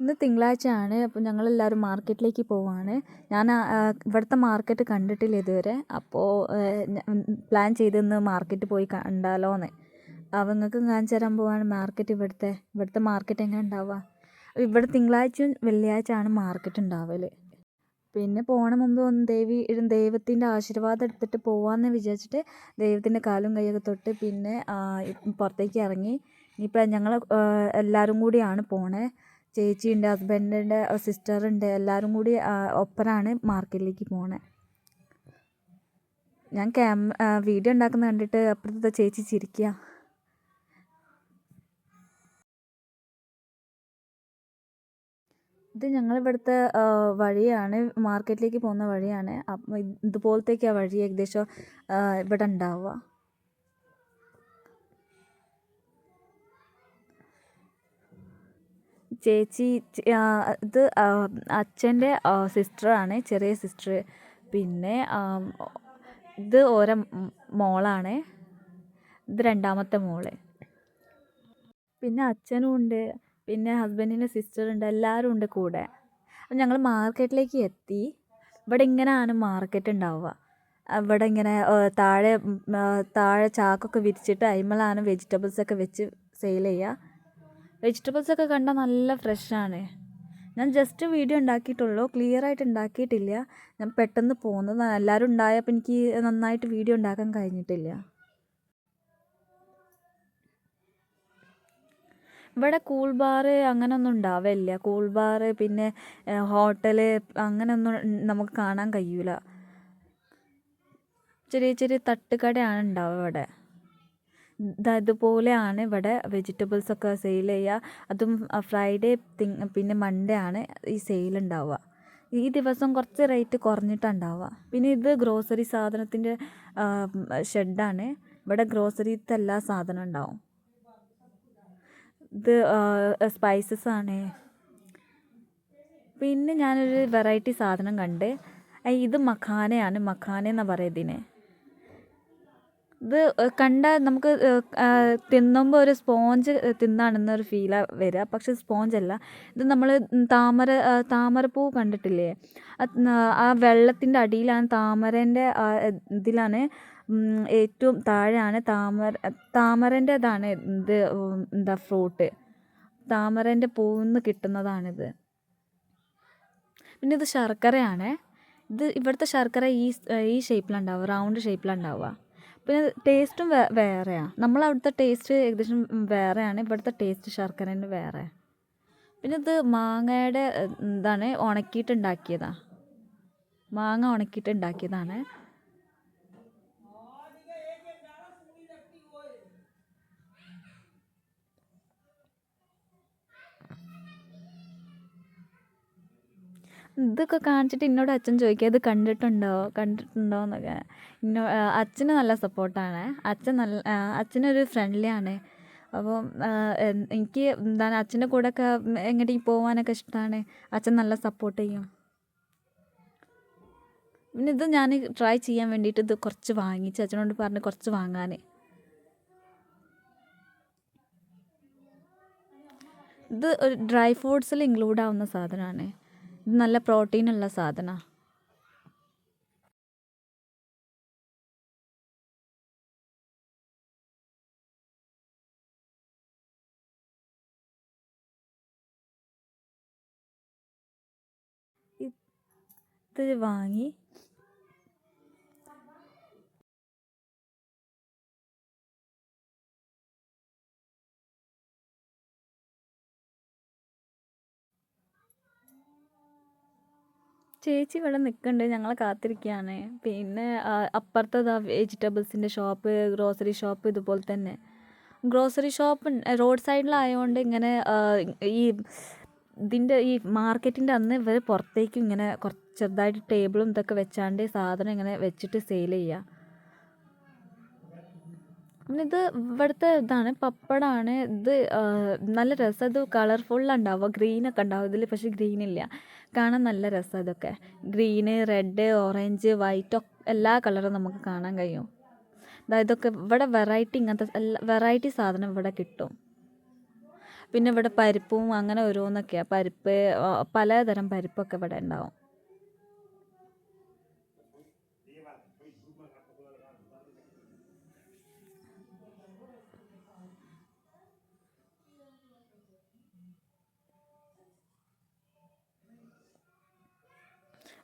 ഇന്ന് തിങ്കളാഴ്ചയാണ്. അപ്പോൾ ഞങ്ങളെല്ലാവരും മാർക്കറ്റിലേക്ക് പോവാണ്. ഞാൻ ഇവിടുത്തെ മാർക്കറ്റ് കണ്ടിട്ടില്ല ഇതുവരെ. അപ്പോൾ പ്ലാൻ ചെയ്തിന്ന് മാർക്കറ്റ് പോയി കണ്ടാലോന്ന്. അപ്പോൾ നിങ്ങൾക്കും കാണിച്ചു തരാൻ പോവാണ് മാർക്കറ്റ്. ഇവിടുത്തെ മാർക്കറ്റ് എങ്ങനെ ഉണ്ടാവുക. ഇവിടെ തിങ്കളാഴ്ചയും വെള്ളിയാഴ്ച ആണ് മാർക്കറ്റ് ഉണ്ടാവൽ. പിന്നെ പോണ മുമ്പ് ഒന്ന് ദൈവത്തിൻ്റെ ആശീർവാദം എടുത്തിട്ട് പോവാമെന്ന് വിചാരിച്ചിട്ട് ദൈവത്തിൻ്റെ കാലും കൈയൊക്കെ തൊട്ട് പിന്നെ പുറത്തേക്ക് ഇറങ്ങി. ഇനിയിപ്പോൾ ഞങ്ങൾ എല്ലാവരും കൂടിയാണ് പോണേ. ചേച്ചിയുണ്ട്, ഹസ്ബൻഡിൻ്റെ സിസ്റ്ററുണ്ട്, എല്ലാവരും കൂടി ഒപ്പനാണ് മാർക്കറ്റിലേക്ക് പോണേ. ഞാൻ വീഡിയോ ഉണ്ടാക്കുന്നത് കണ്ടിട്ട് അപ്പുറത്തെ ചേച്ചി ചിരിക്കുക. ഇത് ഞങ്ങളിവിടുത്തെ വഴിയാണ്, മാർക്കറ്റിലേക്ക് പോകുന്ന വഴിയാണ്. അപ്പം ഇതുപോലത്തേക്കാണ് വഴി ഏകദേശം ഇവിടെ ഉണ്ടാവുക. ചേച്ചി ഇത് അച്ഛൻ്റെ സിസ്റ്ററാണ്, ചെറിയ സിസ്റ്റർ. പിന്നെ ഇത് ഓരോ മോളാണ്. ഇത് രണ്ടാമത്തെ മോള്. പിന്നെ അച്ഛനും ഉണ്ട്, പിന്നെ ഹസ്ബൻഡിൻ്റെ സിസ്റ്ററുണ്ട്, എല്ലാവരും ഉണ്ട് കൂടെ. അപ്പം ഞങ്ങൾ മാർക്കറ്റിലേക്ക് എത്തി. ഇവിടെ ഇങ്ങനെയാണ് മാർക്കറ്റ് ഉണ്ടാവുക. ഇവിടെ ഇങ്ങനെ താഴെ ചാക്കൊക്കെ വിരിച്ചിട്ട് അതിന്മേലാണ് വെജിറ്റബിൾസൊക്കെ വെച്ച് സെയിൽ ചെയ്യുക. വെജിറ്റബിൾസൊക്കെ കണ്ടാൽ നല്ല ഫ്രഷാണ്. ഞാൻ ജസ്റ്റ് വീഡിയോ ഉണ്ടാക്കിയിട്ടുള്ളൂ, ക്ലിയർ ആയിട്ട് ഉണ്ടാക്കിയിട്ടില്ല. ഞാൻ പെട്ടെന്ന് പോകുന്നത്, എല്ലാവരും ഉണ്ടായപ്പോൾ എനിക്ക് നന്നായിട്ട് വീഡിയോ ഉണ്ടാക്കാൻ കഴിഞ്ഞിട്ടില്ല. ഇവിടെ കൂൾ ബാർ അങ്ങനെയൊന്നും ഉണ്ടാവില്ല. കൂൾ ബാർ പിന്നെ ഹോട്ടല് അങ്ങനെയൊന്നും നമുക്ക് കാണാൻ കഴിയൂല. ചെറിയ ചെറിയ തട്ടുകടയാണ് ഉണ്ടാവുക ഇവിടെ. ഇതുപോലെയാണ് ഇവിടെ വെജിറ്റബിൾസൊക്കെ സെയിൽ ചെയ്യുക. അതും ഫ്രൈഡേ പിന്നെ മൺഡേ ആണ് ഈ സെയിൽ ഉണ്ടാവുക. ഈ ദിവസം കുറച്ച് റേറ്റ് കുറഞ്ഞിട്ടാണ് ഉണ്ടാവുക. പിന്നെ ഇത് ഗ്രോസറി സാധനത്തിൻ്റെ ഷെഡാണ്. ഇവിടെ ഗ്രോസറിത്തെ എല്ലാ സാധനം ഉണ്ടാവും. ഇത് സ്പൈസസ് ആണ്. പിന്നെ ഞാനൊരു വെറൈറ്റി സാധനം കണ്ട്. ഇത് മഖാനയാണ്, മഖാന എന്നാണ് പറയുക ഇതിനെ. ഇത് കണ്ടാൽ നമുക്ക് തിന്നുമ്പോൾ ഒരു സ്പോഞ്ച് തിന്നാണെന്നൊരു ഫീലാണ് വരിക. പക്ഷെ സ്പോഞ്ചല്ല. ഇത് നമ്മൾ താമരപ്പൂ കണ്ടിട്ടില്ലേ, ആ വെള്ളത്തിൻ്റെ അടിയിലാണ് താമരേൻ്റെ ഇതിലാണ് ഏറ്റവും താഴെയാണ് താമരേൻ്റെതാണ് ഇത് എന്താ ഫ്രൂട്ട്. താമരേൻ്റെ പൂവിൽ നിന്ന് കിട്ടുന്നതാണിത്. പിന്നെ ഇത് ശർക്കരയാണ്. ഇവിടുത്തെ ശർക്കര ഈ ഷേപ്പിലാണ് ഉണ്ടാവുക, റൗണ്ട് ഷേപ്പിലാണ് ഉണ്ടാവുക. പിന്നെ ടേസ്റ്റും വേറെയാണ്. നമ്മളവിടുത്തെ ടേസ്റ്റ് ഏകദേശം വേറെയാണ്, ഇവിടുത്തെ ടേസ്റ്റ് ശർക്കരേൻ്റെ വേറെ. പിന്നെ ഇത് മാങ്ങയുടെ ഇതാണ്, ഉണക്കിയിട്ടുണ്ടാക്കിയതാണ്. മാങ്ങ ഉണക്കിയിട്ടുണ്ടാക്കിയതാണ്. ഇതൊക്കെ കാണിച്ചിട്ട് എന്നോട് അച്ഛൻ ചോദിക്കുക ഇത് കണ്ടിട്ടുണ്ടോ എന്നൊക്കെ. അച്ഛന് നല്ല സപ്പോർട്ടാണ്. അച്ഛനൊരു ഫ്രണ്ട്ലിയാണ്. അപ്പോൾ എനിക്ക് എന്താണ് അച്ഛൻ്റെ കൂടെയൊക്കെ എങ്ങോട്ടേക്ക് പോകാനൊക്കെ ഇഷ്ടമാണ്. അച്ഛൻ നല്ല സപ്പോർട്ട് ചെയ്യും. പിന്നെ ഇത് ഞാൻ ട്രൈ ചെയ്യാൻ വേണ്ടിയിട്ട് ഇത് കുറച്ച് വാങ്ങിച്ച് അച്ഛനോട് പറഞ്ഞ് കുറച്ച് വാങ്ങാൻ. ഇത് ഒരു ഡ്രൈ ഫ്രൂട്ട്സിൽ ഇൻക്ലൂഡ് ആവുന്ന സാധനമാണ്. ഇത് നല്ല പ്രോട്ടീനുള്ള സാധനമാണ്. ഇത് വാങ്ങി. ചേച്ചി ഇവിടെ നിൽക്കുന്നുണ്ട്, ഞങ്ങളെ കാത്തിരിക്കുകയാണ്. പിന്നെ അപ്പുറത്തെ വെജിറ്റബിൾസിൻ്റെ ഷോപ്പ്, ഗ്രോസറി ഷോപ്പ് ഇതുപോലെ തന്നെ. ഗ്രോസറി ഷോപ്പ് റോഡ് സൈഡിലായതുകൊണ്ട് ഇങ്ങനെ ഈ ഈ മാർക്കറ്റിൻ്റെ അന്ന് ഇവർ പുറത്തേക്കും ഇങ്ങനെ കുറച്ച് ചെറുതായിട്ട് ടേബിളും ഇതൊക്കെ വെച്ചാണ്ട് സാധനം ഇങ്ങനെ വെച്ചിട്ട് സെയിൽ ചെയ്യുക. ഇത് ഇവിടുത്തെ ഇതാണ്, പപ്പടമാണ്. ഇത് നല്ല രസം. ഇത് കളർഫുള്ളുണ്ടാവുക, ഗ്രീനൊക്കെ ഉണ്ടാവും ഇതിൽ. പക്ഷേ ഗ്രീനില്ല. കാണാൻ നല്ല രസം. ഇതൊക്കെ ഗ്രീന്, റെഡ്, ഓറഞ്ച്, വൈറ്റ് എല്ലാ കളറും നമുക്ക് കാണാൻ കഴിയും. ഇതൊക്കെ ഇവിടെ വെറൈറ്റി, ഇങ്ങനത്തെ വെറൈറ്റി സാധനം ഇവിടെ കിട്ടും. പിന്നെ ഇവിടെ പരിപ്പും അങ്ങനെ ഓരോന്നൊക്കെയാണ്. പരിപ്പ് പലതരം പരിപ്പൊക്കെ ഇവിടെ ഉണ്ടാവും.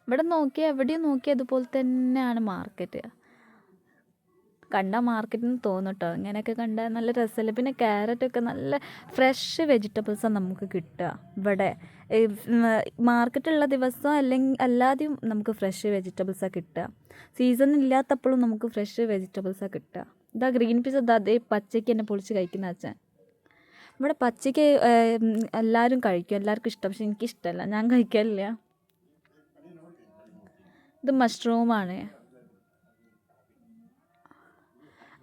ഇവിടെ നോക്കിയാൽ എവിടെയും നോക്കിയാൽ അതുപോലെ തന്നെയാണ് മാർക്കറ്റ്. കണ്ട മാർക്കറ്റിൽ തോന്നും കേട്ടോ. ഇങ്ങനെയൊക്കെ കണ്ടാൽ നല്ല രസമല്ലേ. പിന്നെ ക്യാരറ്റൊക്കെ നല്ല ഫ്രഷ് വെജിറ്റബിൾസാണ് നമുക്ക് കിട്ടുക ഇവിടെ. മാർക്കറ്റുള്ള ദിവസം അല്ലാതെയും നമുക്ക് ഫ്രഷ് വെജിറ്റബിൾസാണ് കിട്ടുക. സീസൺ ഇല്ലാത്തപ്പോഴും നമുക്ക് ഫ്രഷ് വെജിറ്റബിൾസാണ് കിട്ടുക. ഇതാ ഗ്രീൻ പീസ് അതേ പച്ചയ്ക്ക് തന്നെ പൊളിച്ച് കഴിക്കുന്ന അച്ഛൻ. ഇവിടെ പച്ചയ്ക്ക് എല്ലാവരും കഴിക്കും, എല്ലാവർക്കും ഇഷ്ടം. പക്ഷെ എനിക്കിഷ്ടമല്ല, ഞാൻ കഴിക്കാറില്ല. ഇത് മഷ്റൂമാണ്.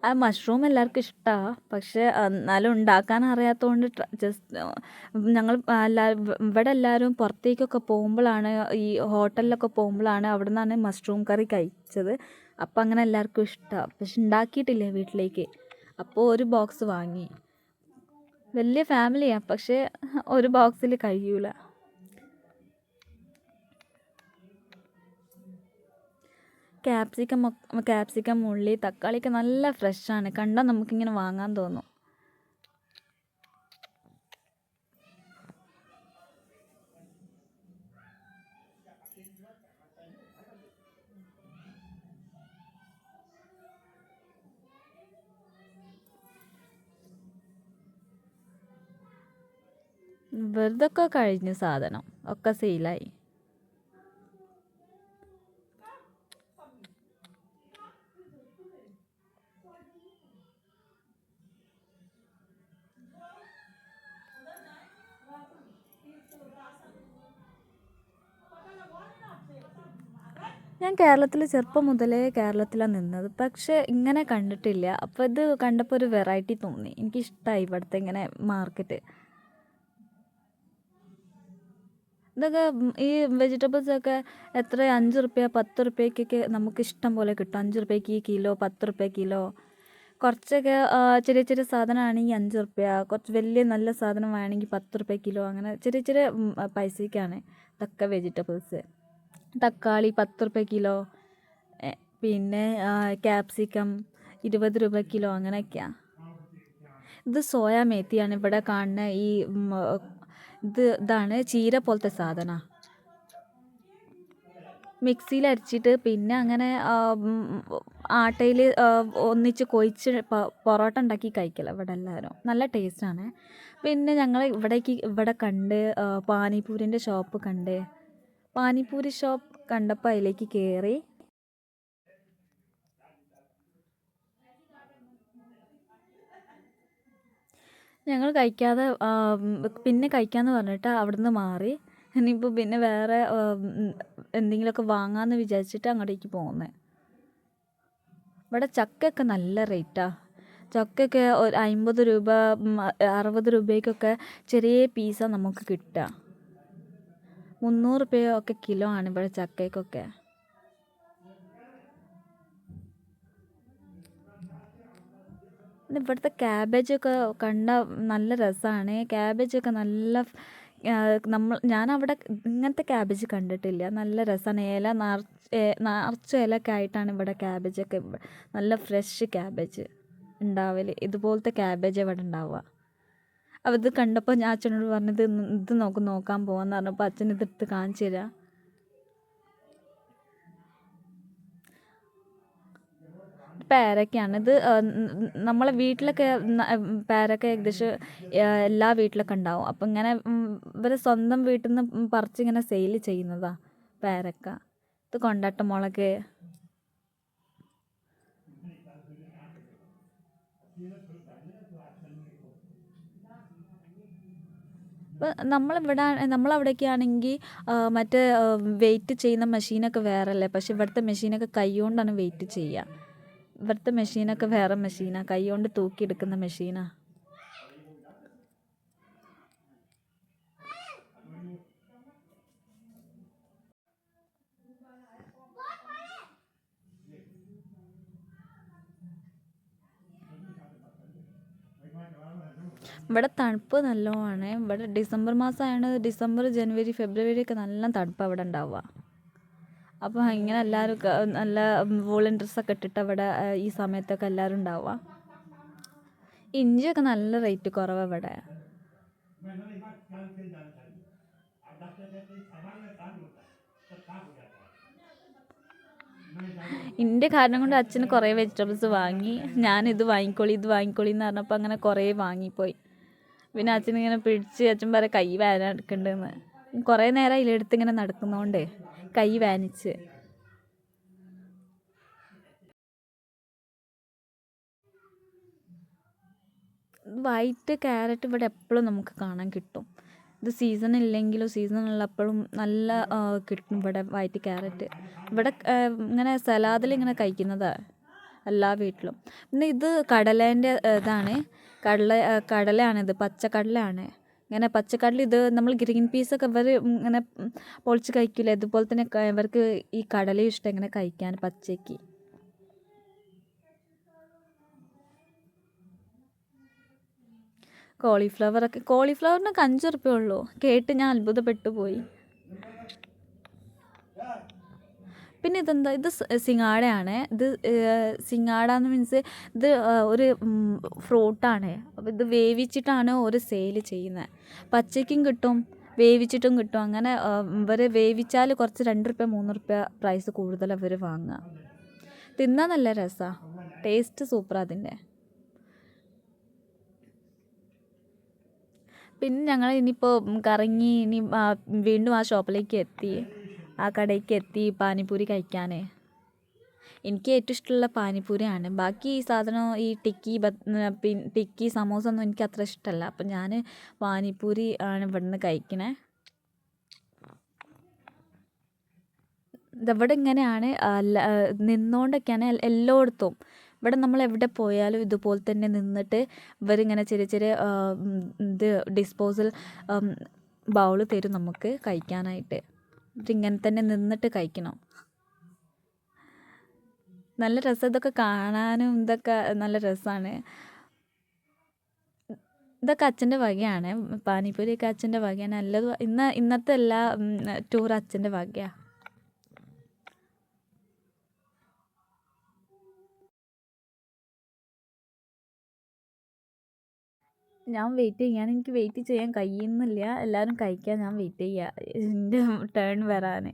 ആ മഷ്റൂം എല്ലാവർക്കും ഇഷ്ടമാണ്. പക്ഷേ എന്നാലും ഉണ്ടാക്കാൻ അറിയാത്തതുകൊണ്ട് ഞങ്ങൾ ഇവിടെ എല്ലാവരും പുറത്തേക്കൊക്കെ പോകുമ്പോഴാണ്, ഈ ഹോട്ടലിലൊക്കെ പോകുമ്പോഴാണ് അവിടെ നിന്നാണ് മഷ്റൂം കറി കഴിച്ചത്. അപ്പം അങ്ങനെ എല്ലാവർക്കും ഇഷ്ടമാണ്. പക്ഷെ ഉണ്ടാക്കിയിട്ടില്ല വീട്ടിലേക്ക്. അപ്പോൾ ഒരു ബോക്സ് വാങ്ങി. വലിയ ഫാമിലിയാണ്, പക്ഷേ ഒരു ബോക്സിൽ കഴിയൂല. ക്യാപ്സിക്കം, ഉള്ളി, തക്കാളിയൊക്കെ നല്ല ഫ്രഷാണ്. കണ്ടാൽ നമുക്കിങ്ങനെ വാങ്ങാൻ തോന്നും. വെറുതൊക്കെ കഴിഞ്ഞു, സാധനം ഒക്കെ സെയിലായി. ഞാൻ കേരളത്തിൽ ചെറുപ്പം മുതലേ കേരളത്തിലാണ് നിന്നത്. പക്ഷേ ഇങ്ങനെ കണ്ടിട്ടില്ല. അപ്പോൾ ഇത് കണ്ടപ്പോൾ ഒരു വെറൈറ്റി തോന്നി. എനിക്കിഷ്ടമായി ഇവിടുത്തെ ഇങ്ങനെ മാർക്കറ്റ്. ഇതൊക്കെ ഈ വെജിറ്റബിൾസൊക്കെ എത്ര 5 റുപ്യ 10 റുപ്യക്കൊക്കെ നമുക്ക് ഇഷ്ടം പോലെ കിട്ടും. 5 റുപ്യക്ക് കിലോ, 10 റുപ്യ കിലോ. കുറച്ചൊക്കെ ചെറിയ ചെറിയ സാധനമാണെങ്കിൽ 5 റുപ്യ, കുറച്ച് വലിയ നല്ല സാധനം വേണമെങ്കിൽ 10 റുപ്യ കിലോ. അങ്ങനെ ചെറിയ ചെറിയ പൈസയ്ക്കാണ് ഇതൊക്കെ വെജിറ്റബിൾസ്. തക്കാളി 10 റുപ്യ കിലോ, പിന്നെ ക്യാപ്സിക്കം 20 രൂപ കിലോ, അങ്ങനെയൊക്കെയാണ്. ഇത് സോയാ മേത്തിയാണ് ഇവിടെ കാണുന്ന. ഇതാണ് ചീര പോലത്തെ സാധനമാണ്. മിക്സിയിൽ അരച്ചിട്ട് പിന്നെ അങ്ങനെ ആട്ടയിൽ ഒന്നിച്ച് കൊഴിച്ച് പൊറോട്ട ഉണ്ടാക്കി കഴിക്കല ഇവിടെ എല്ലാവരും. നല്ല ടേസ്റ്റാണ്. പിന്നെ ഞങ്ങൾ ഇവിടെ കണ്ട് പാനിപൂരിൻ്റെ ഷോപ്പ് കണ്ട്. പാനിപൂരി ഷോപ്പ് കണ്ടപ്പോൾ അതിലേക്ക് കയറി. ഞങ്ങൾ കഴിക്കാതെ പിന്നെ കഴിക്കാമെന്ന് പറഞ്ഞിട്ട് അവിടുന്ന് മാറി. ഇനിയിപ്പോൾ പിന്നെ വേറെ എന്തെങ്കിലുമൊക്കെ വാങ്ങാമെന്ന് വിചാരിച്ചിട്ട് അങ്ങോട്ടേക്ക് പോകുന്നത്. ഇവിടെ ചക്കയൊക്കെ നല്ല റേറ്റാണ്. ചക്കയൊക്കെ 50 രൂപ 60 രൂപയ്ക്കൊക്കെ ചെറിയ പീസാണ് നമുക്ക് കിട്ടുക. 300 രൂപയൊക്കെ കിലോ ആണ് ഇവിടെ ചക്കയ്ക്കൊക്കെ. പിന്നെ ഇവിടുത്തെ ക്യാബേജൊക്കെ കണ്ടാൽ നല്ല രസമാണ്. ക്യാബേജൊക്കെ നല്ല ഞാനവിടെ ഇങ്ങനത്തെ ക്യാബേജ് കണ്ടിട്ടില്ല. നല്ല രസമാണ്. ഇല നിറച്ച ഇലയൊക്കെ ആയിട്ടാണ് ഇവിടെ ക്യാബേജൊക്കെ. നല്ല ഫ്രഷ് ക്യാബേജ് ഉണ്ടാവൽ. ഇതുപോലത്തെ ക്യാബേജ് ഇവിടെ ഉണ്ടാവുക. അപ്പോൾ ഇത് കണ്ടപ്പോൾ ഞാൻ അച്ഛനോട് പറഞ്ഞത് ഇത് നോക്കാൻ പോകാമെന്ന് പറഞ്ഞപ്പോൾ അച്ഛൻ ഇതെടുത്ത് കാണിച്ചു തരാം. പേരക്കയാണ് ഇത്. നമ്മളെ വീട്ടിലൊക്കെ പേരക്ക ഏകദേശം എല്ലാ വീട്ടിലൊക്കെ ഉണ്ടാവും. അപ്പം ഇങ്ങനെ ഇവർ സ്വന്തം വീട്ടിൽ നിന്ന് പറിച്ചിങ്ങനെ സെയിൽ ചെയ്യുന്നതാണ് പേരക്ക. ഇത് കൊണ്ടാട്ട മുളക്. ഇപ്പം നമ്മളവിടെയൊക്കെ ആണെങ്കിൽ മറ്റേ വെയിറ്റ് ചെയ്യുന്ന മെഷീനൊക്കെ വേറെ അല്ലേ. പക്ഷെ ഇവിടുത്തെ മെഷീനൊക്കെ കൈ കൊണ്ടാണ് വെയിറ്റ് ചെയ്യുക. ഇവിടുത്തെ മെഷീനൊക്കെ വേറെ മെഷീനാണ്, കൈ കൊണ്ട് തൂക്കിയെടുക്കുന്ന മെഷീനാണ്. ഇവിടെ തണുപ്പ് നല്ലോണമാണ്. ഇവിടെ ഡിസംബർ മാസമാണ്. ഡിസംബർ, ജനുവരി, ഫെബ്രുവരി ഒക്കെ നല്ല തണുപ്പാണ് ഇവിടെ ഉണ്ടാവുക. അപ്പോൾ ഇങ്ങനെ എല്ലാവരും നല്ല വൂളൻ ഡ്രസ്സൊക്കെ ഇട്ടിട്ട് അവിടെ ഈ സമയത്തൊക്കെ എല്ലാവരും ഉണ്ടാവുക. ഇഞ്ചിയൊക്കെ നല്ല റേറ്റ് കുറവാണ് ഇവിടെ. എൻ്റെ കാരണം കൊണ്ട് അച്ഛന് കുറേ വെജിറ്റബിൾസ് വാങ്ങി. ഞാനിത് വാങ്ങിക്കോളി എന്ന് പറഞ്ഞപ്പോൾ അങ്ങനെ കുറേ വാങ്ങിപ്പോയി. പിന്നെ അച്ഛനിങ്ങനെ പിടിച്ച് അച്ഛൻ പറയും കൈ വേദന എടുക്കണ്ടെന്ന്. കുറേ നേരം ഇതിലെടുത്ത് ഇങ്ങനെ നടക്കുന്നതുകൊണ്ട് കൈ വേദനിച്ച്. വൈറ്റ് ക്യാരറ്റ് ഇവിടെ എപ്പോഴും നമുക്ക് കാണാൻ കിട്ടും. ഇത് സീസൺ ഇല്ലെങ്കിലും സീസൺ ഉള്ളപ്പോഴും നല്ല കിട്ടും ഇവിടെ വൈറ്റ് ക്യാരറ്റ്. ഇവിടെ ഇങ്ങനെ സലാഡിൽ ഇങ്ങനെ കഴിക്കുന്നതാണ് എല്ലാ വീട്ടിലും. പിന്നെ ഇത് കടലേൻ്റെ ഇതാണ്. കടലയാണിത്, പച്ചക്കടലയാണ്. ഇങ്ങനെ പച്ചക്കടല ഇത് നമ്മൾ ഗ്രീൻ പീസൊക്കെ ഇവർ ഇങ്ങനെ പൊളിച്ച് കഴിക്കില്ല. ഇതുപോലെ തന്നെ ഇവർക്ക് ഈ കടലയും ഇഷ്ടം ഇങ്ങനെ കഴിക്കാൻ പച്ചയ്ക്ക്. കോളിഫ്ലവറിനൊക്കെ 5 റുപ്യ ഉള്ളൂ. കേട്ട് ഞാൻ അത്ഭുതപ്പെട്ടു പോയി. പിന്നെ ഇതെന്താ, ഇത് സിങ്ങാടയാണ്. ഇത് സിങ്ങാട എന്ന് മീൻസ് ഇത് ഒരു ഫ്രൂട്ടാണ്. അപ്പോൾ ഇത് വേവിച്ചിട്ടാണ് ഒരു സെയിൽ ചെയ്യുന്നത്. പച്ചയ്ക്കും കിട്ടും, വേവിച്ചിട്ടും കിട്ടും. അങ്ങനെ ഇവർ വേവിച്ചാൽ കുറച്ച് 2 റുപ്യ 3 റുപ്യ പ്രൈസ് കൂടുതൽ അവർ വാങ്ങുക. തിന്നാൻ നല്ല രസമാണ്, ടേസ്റ്റ് സൂപ്പറാണ് അതിൻ്റെ. പിന്നെ ഞങ്ങൾ ഇനിയിപ്പോൾ കറങ്ങി വീണ്ടും ആ ഷോപ്പിലേക്ക് എത്തി, ആ കടയ്ക്ക് എത്തി പാനിപൂരി കഴിക്കാൻ. എനിക്ക് ഏറ്റവും ഇഷ്ടമുള്ള പാനിപൂരിയാണ്. ബാക്കി ഈ സാധനം ഈ ടിക്കി സമോസ ഒന്നും എനിക്ക് അത്ര ഇഷ്ടമല്ല. അപ്പം ഞാൻ പാനിപൂരി ആണ് ഇവിടുന്ന് കഴിക്കണേ. ഇതവിടെ ഇങ്ങനെയാണ് നിന്നുകൊണ്ടൊക്കെയാണ് എല്ലായിടത്തും. ഇവിടെ നമ്മൾ എവിടെ പോയാലും ഇതുപോലെ തന്നെ നിന്നിട്ട് ഇവരിങ്ങനെ ചെറിയ ചെറിയ ഇത് ഡിസ്പോസൽ ബൗൾ തരും നമുക്ക് കഴിക്കാനായിട്ട്. ഇങ്ങനെ തന്നെ നിന്നിട്ട് കഴിക്കണം. നല്ല രസം, ഇതൊക്കെ കാണാനും ഇതൊക്കെ നല്ല രസമാണ്. ഇതൊക്കെ അച്ഛൻ്റെ വകയാണ്. പാനിപൂരിയൊക്കെ അച്ഛൻ്റെ വകയാണ്. നല്ലത് ഇന്നത്തെ എല്ലാ ടൂർ അച്ഛൻ്റെ വകയാണ്. ഞാൻ വെയിറ്റ് ചെയ്യാൻ, എനിക്ക് വെയിറ്റ് ചെയ്യാൻ കഴിയുന്നില്ല. എല്ലാവരും കഴിക്കാൻ ഞാൻ വെയിറ്റ് ചെയ്യുക എൻ്റെ ടേൺ വരാൻ.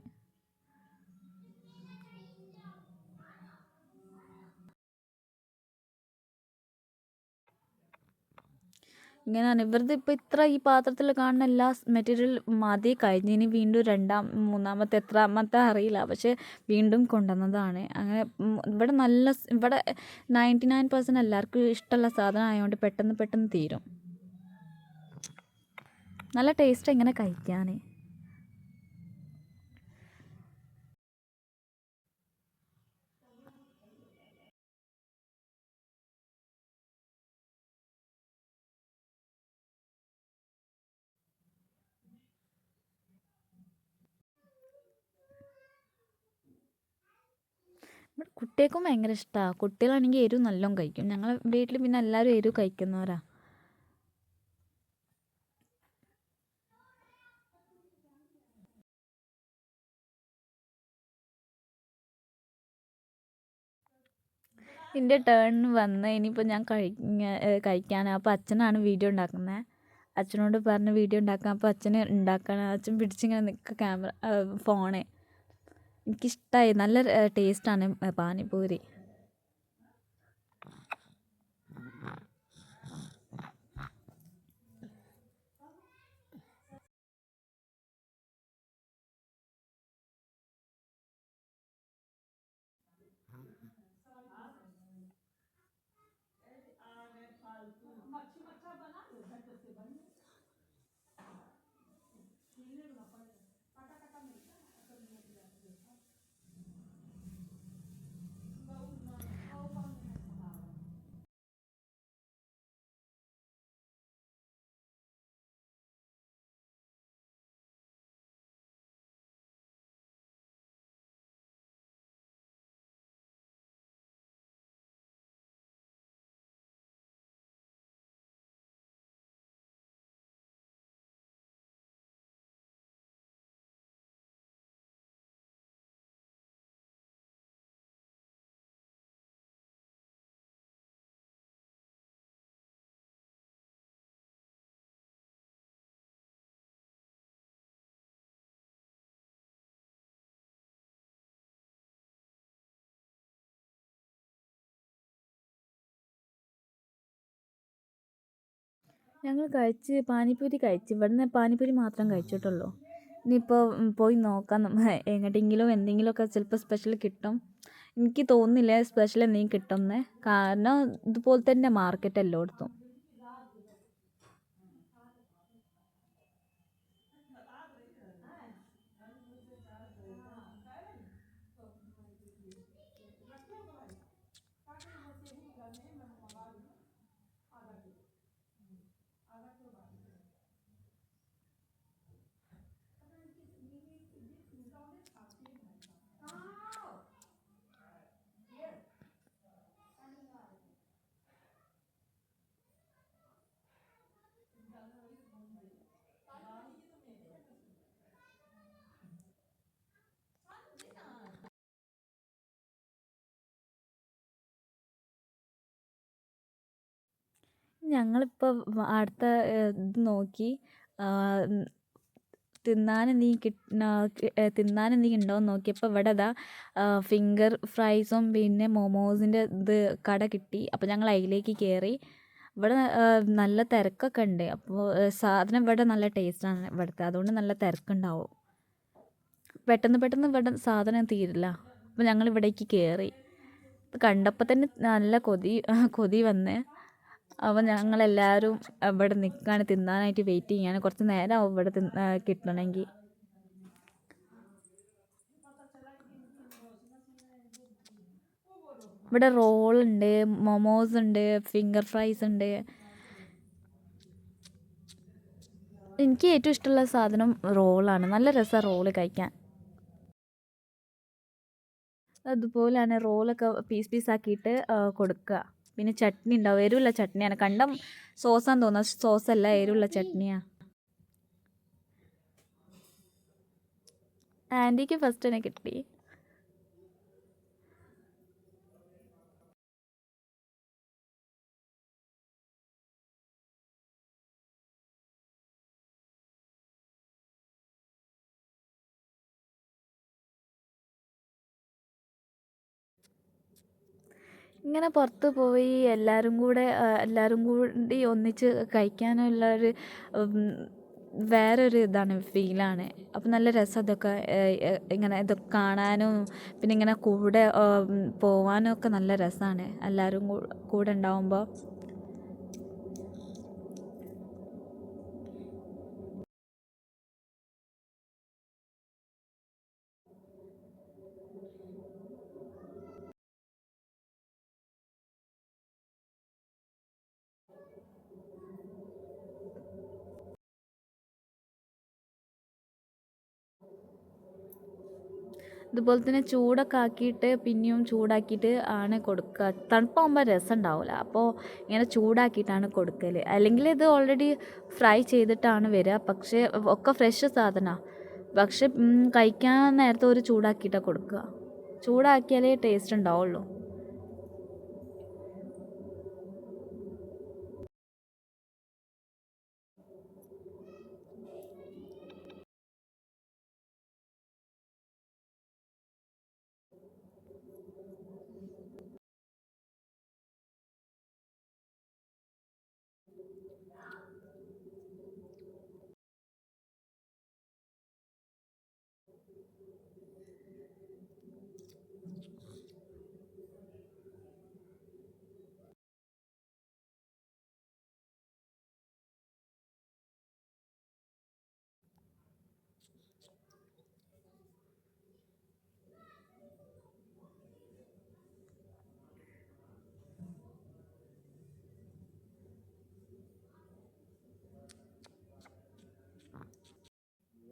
ഇങ്ങനെയാണ് ഇവരുടെ ഇപ്പോൾ ഇത്ര ഈ പാത്രത്തിൽ കാണുന്ന എല്ലാ മെറ്റീരിയൽ മതി കഴിഞ്ഞ്. ഇനി വീണ്ടും മൂന്നാമത്തെ എത്രാമത്തെ അറിയില്ല, പക്ഷേ വീണ്ടും കൊണ്ടുവന്നതാണ്. അങ്ങനെ ഇവിടെ 99% എല്ലാവർക്കും ഇഷ്ടമുള്ള സാധനം ആയതുകൊണ്ട് പെട്ടെന്ന് തീരും. നല്ല ടേസ്റ്റ് ഇങ്ങനെ കഴിക്കാൻ. കുട്ടികൾക്കും ഭയങ്കര ഇഷ്ടമാണ്. കുട്ടികളാണെങ്കിൽ എരിവ് നല്ലോണം കഴിക്കും. ഞങ്ങളെ വീട്ടിൽ പിന്നെ എല്ലാവരും എരിവ് കഴിക്കുന്നവരാ. എൻ്റെ ടേൺ വന്ന് ഇനിയിപ്പോൾ ഞാൻ കഴിക്കാൻ. അപ്പോൾ അച്ഛനാണ് വീഡിയോ ഉണ്ടാക്കുന്നത്. അച്ഛനോട് പറഞ്ഞ് വീഡിയോ ഉണ്ടാക്കാൻ. അപ്പോൾ അച്ഛന് ഉണ്ടാക്കണം. അച്ഛൻ പിടിച്ചിങ്ങനെ നിൽക്കുക ഫോണ്. എനിക്കിഷ്ടമായി, നല്ല ടേസ്റ്റാണ് പാനിപൂരി. ഞങ്ങൾ പാനിപ്പൂരി കഴിച്ച്. ഇവിടുന്ന് പാനിപ്പൂരി മാത്രം കഴിച്ചിട്ടുള്ളൂ. ഇനിയിപ്പോൾ പോയി നോക്കാം. എങ്ങോട്ടെങ്കിലും എന്തെങ്കിലുമൊക്കെ ചിലപ്പോൾ സ്പെഷ്യൽ കിട്ടും. എനിക്ക് തോന്നുന്നില്ല സ്പെഷ്യൽ എന്തെങ്കിലും കിട്ടുമെന്ന്. കാരണം ഇതുപോലെ തന്നെ മാർക്കറ്റ് എല്ലായിടത്തും. ഞങ്ങളിപ്പോൾ അടുത്ത ഇത് നോക്കി തിന്നാൻ എന്തെങ്കിലും ഉണ്ടോയെന്ന് നോക്കിയപ്പോൾ ഇവിടെ ഇതാ ഫിംഗർ ഫ്രൈസും പിന്നെ മൊമോസിൻ്റെ ഇത് കട കിട്ടി. അപ്പോൾ ഞങ്ങൾ അതിലേക്ക് കയറി. ഇവിടെ നല്ല തിരക്കൊക്കെ ഉണ്ട്. അപ്പോൾ സാധനം ഇവിടെ നല്ല ടേസ്റ്റാണ് ഇവിടുത്തെ. അതുകൊണ്ട് നല്ല തിരക്കുണ്ടാവും. പെട്ടെന്ന് ഇവിടെ സാധനം തീരില്ല. അപ്പോൾ ഞങ്ങൾ ഇവിടേക്ക് കയറി. കണ്ടപ്പോൾ തന്നെ നല്ല കൊതി വന്ന്. അപ്പോൾ ഞങ്ങളെല്ലാവരും ഇവിടെ നിൽക്കുകയാണ്, തിന്നാനായിട്ട് വെയിറ്റ് ചെയ്യാണ്. കുറച്ച് നേരമാവും ഇവിടെ കിട്ടണമെങ്കിൽ. ഇവിടെ റോളുണ്ട്, മൊമോസ് ഉണ്ട്, ഫിംഗർ ഫ്രൈസ് ഉണ്ട്. എനിക്ക് ഏറ്റവും ഇഷ്ടമുള്ള സാധനം റോളാണ്. നല്ല രസമാണ് റോള് കഴിക്കാൻ. അതുപോലെയാണ് റോളൊക്കെ പീസാക്കിയിട്ട് കൊടുക്കുക. പിന്നെ ചട്നി ഉണ്ടാവും, എരിവുള്ള ചട്നിയാണ്. കണ്ടം സോസാന്ന് തോന്നുന്നു, സോസല്ല, എരിവുള്ള ചട്നിയാണ്. ആൻറ്റിക്ക് ഫസ്റ്റ് തന്നെ കിട്ടി. ഇങ്ങനെ പുറത്ത് പോയി എല്ലാവരും കൂടി ഒന്നിച്ച് കഴിക്കാനുള്ളൊരു വേറൊരു ഇതാണ്, ഫീലാണ്. അപ്പം നല്ല രസം ഇതൊക്കെ ഇതൊക്കെ കാണാനും പിന്നെ ഇങ്ങനെ കൂടെ പോവാനും ഒക്കെ നല്ല രസമാണ് എല്ലാവരും കൂടെ ഉണ്ടാവുമ്പോൾ. ഇതുപോലെ തന്നെ ചൂടൊക്കെ ആക്കിയിട്ട് പിന്നെയും ചൂടാക്കിയിട്ട് ആണ് കൊടുക്കുക. തണുപ്പാകുമ്പോൾ രസം ഉണ്ടാവില്ല. അപ്പോൾ ഇങ്ങനെ ചൂടാക്കിയിട്ടാണ് കൊടുക്കൽ. അല്ലെങ്കിൽ ഇത് ഓൾറെഡി ഫ്രൈ ചെയ്തിട്ടാണ് വരിക. പക്ഷേ ഒക്കെ ഫ്രഷ് സാധനമാണ്. പക്ഷെ കഴിക്കാൻ നേരത്തെ ഒരു ചൂടാക്കിയിട്ടാണ് കൊടുക്കുക. ചൂടാക്കിയാലേ ടേസ്റ്റ് ഉണ്ടാവുള്ളൂ.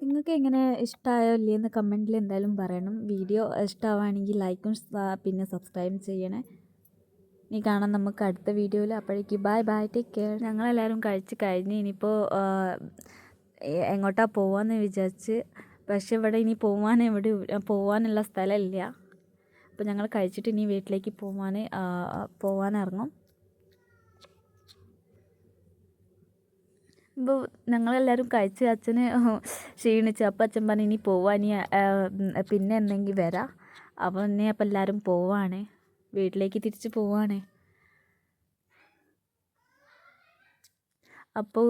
നിങ്ങൾക്ക് എങ്ങനെ ഇഷ്ടമായോ ഇല്ലയെന്ന് കമൻറ്റിൽ എന്തായാലും പറയണം. വീഡിയോ ഇഷ്ടമാവുകയാണെങ്കിൽ ലൈക്കും പിന്നെ സബ്സ്ക്രൈബും ചെയ്യണേ. ഇനി കാണാം നമുക്ക് അടുത്ത വീഡിയോയിൽ. അപ്പോഴേക്ക് ബൈ ടേക്ക് കെയർ. ഞങ്ങളെല്ലാവരും കഴിച്ച് കഴിഞ്ഞ് ഇനിയിപ്പോൾ എങ്ങോട്ടാണ് പോവാമെന്ന് വിചാരിച്ച്. പക്ഷെ ഇവിടെ ഇനി പോവാനുള്ള സ്ഥലമില്ല. അപ്പോൾ ഞങ്ങൾ കഴിച്ചിട്ട് ഇനി വീട്ടിലേക്ക് പോവാനിറങ്ങും. ഇപ്പോൾ ഞങ്ങളെല്ലാവരും കഴിച്ച് അച്ഛന് ക്ഷീണിച്ചു. അപ്പോൾ അച്ഛൻ പറഞ്ഞു ഇനി ഇനി പിന്നെ എന്തെങ്കിലും വരാം. അപ്പോൾ എല്ലാവരും വീട്ടിലേക്ക് തിരിച്ച് പോവാണ്. അപ്പോൾ